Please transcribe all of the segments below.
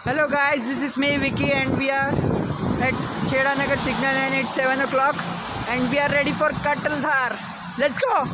Hello guys, this is me Vicky and we are at Chheda Nagar signal and it's 7 o'clock and we are ready for Kataldhar. Let's go!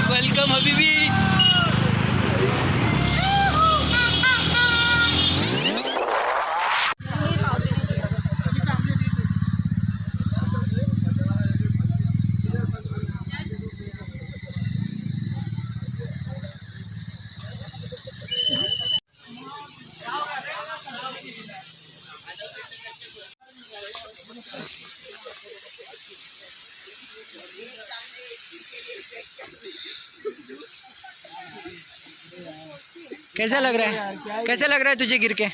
Welcome हबीबी। कैसा लग रहा है? कैसा लग रहा है तुझे गिर के?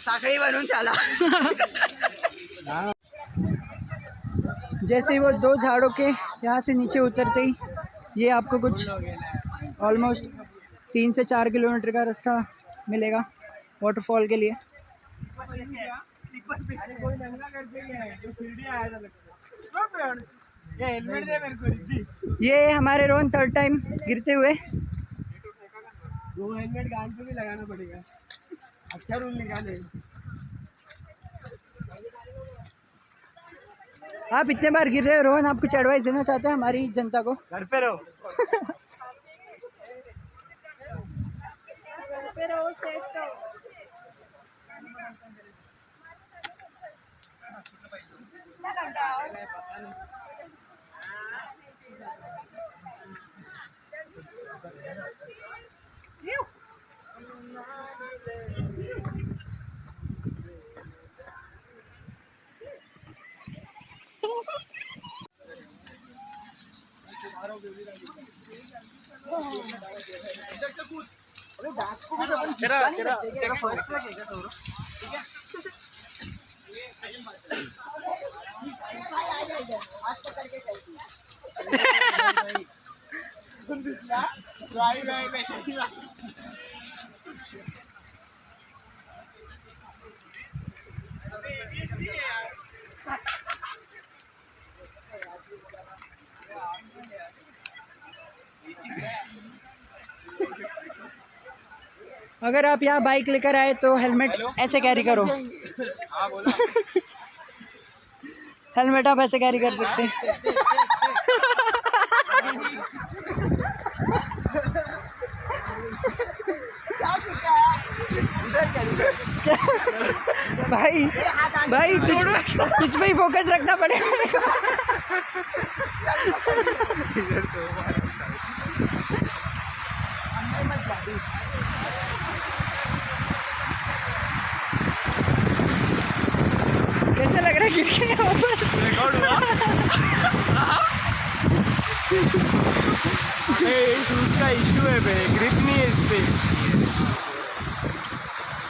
साखड़ी बनूं चला। जैसे ही वो दो झाड़ों के यहाँ से नीचे उतरते ही ये आपको कुछ ऑलमोस्ट 3 से 4 किलोमीटर का रास्ता मिलेगा वाटरफॉल के लिए। ये हमारे रोहन थर्ड टाइम गिरते हुए। दो हेलमेट गांड पे भी लगाना पड़ेगा। अच्छा रूल निकाले। आप इतने बार गिर रहे हो रोहन, आप कुछ एडवाइस देना चाहते हैं हमारी जनता को? घर पे रहो। अगर आप यहाँ बाइक लेकर आए तो हेलमेट ऐसे कैरी करो। हेलमेट आप ऐसे कैरी कर सकते हैं। भाई भाई तुझ पे ही फोकस रखना पड़ेगा मेरे को। कैसा लग रहा है गिर के यहाँ पर? रिकॉर्ड हुआ। का इश्यू है बे, ग्रिप नहीं है इस पे।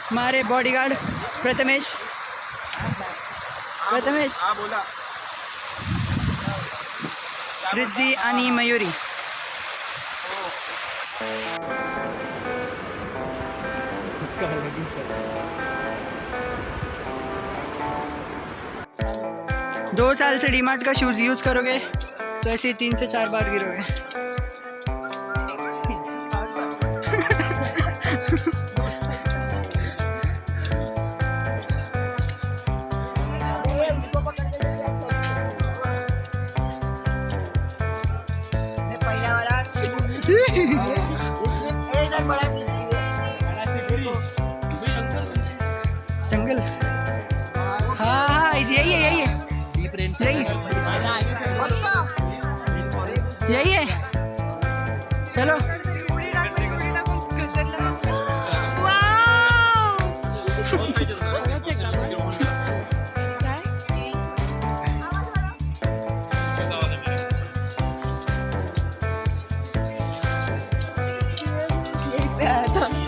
हमारे बॉडीगार्ड प्रथमेश हाँ बोला। रिद्धि आणि मयूरी। दो साल से डीमार्ट का शूज़ यूज़ करोगे तो ऐसे ही 3 से 4 बार गिरोगे। जंगल, हाँ यही है यही है यही है। चलो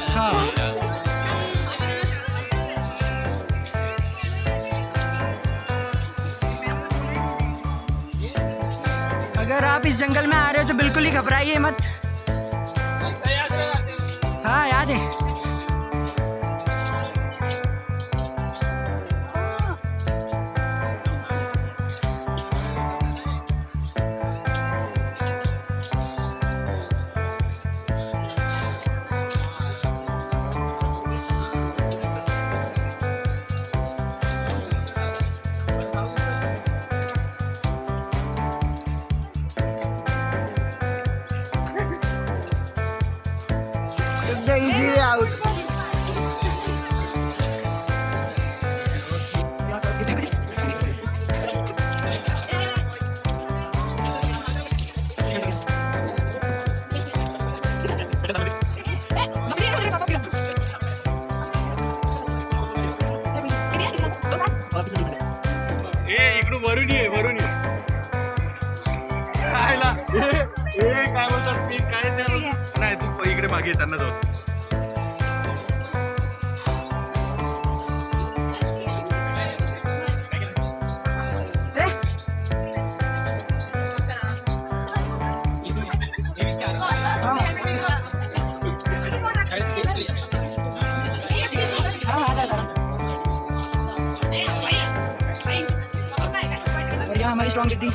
हाँ अगर आप इस जंगल में आ रहे हो तो बिल्कुल ही घबराइए मत। हाँ याद है। The easy way out. इकडून वरून ये खायला काय बोलतात मी काय नाही तू इकडे मागे त्यांना जाऊ बढ़िया हमारी स्ट्रॉन्ग रिद्धि।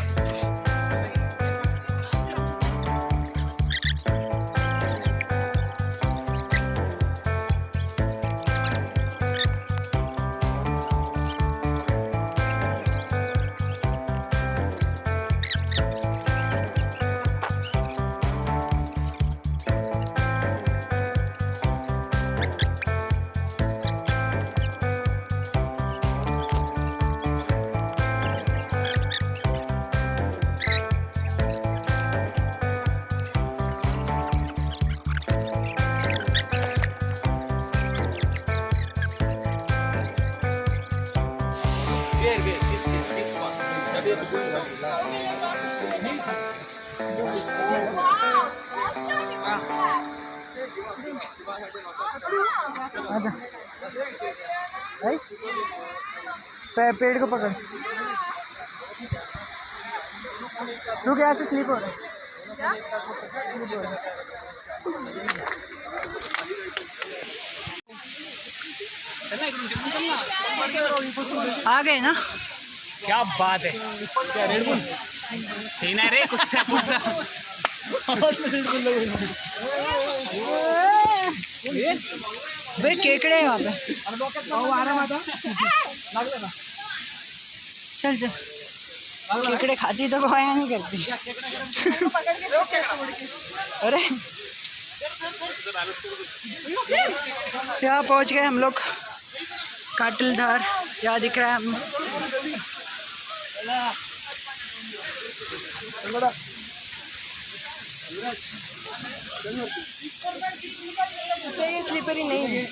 आजा पेड़ को पकड़। रुक यहाँ से स्लिप हो रहा है। आ गए ना? क्या बात है। क्या रेड बुल सही नाही रे भाई केकड़े है वहाँ पे। चल चल केकड़े खाती तो बवाया नहीं करती। अरे यहाँ पहुँच गए हम लोग काटलधार। यहाँ दिख रहा है हम अच्छा ये स्लीपर ही नहीं है।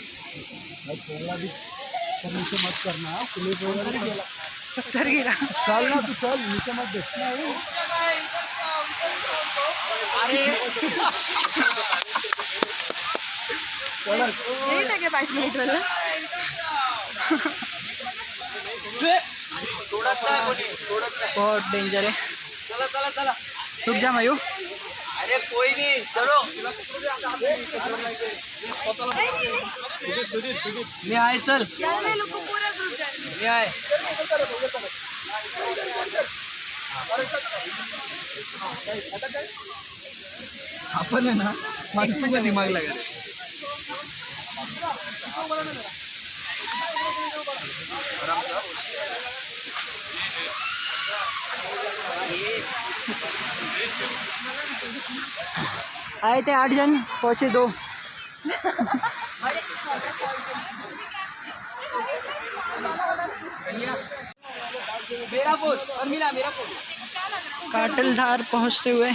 नीचे मत करना पत्थर गिरा। चल ना तू चल नीचे मत देखना। यही था क्या 5 मिनट वाला? बहुत डेंजर है। चला चला चला. रुक जा मयू। अरे कोई नहीं, चलो. मी आहे, चल. लोक पूरा ग्रुप जाएंगे. मी आहे. आपण आहे ना माणसाचा दिमाग लागेल. आए थे 8 जन, पहुँचे 2। मेरा फोन और मिला मेरा फोन. काटलधार पहुँचते हुए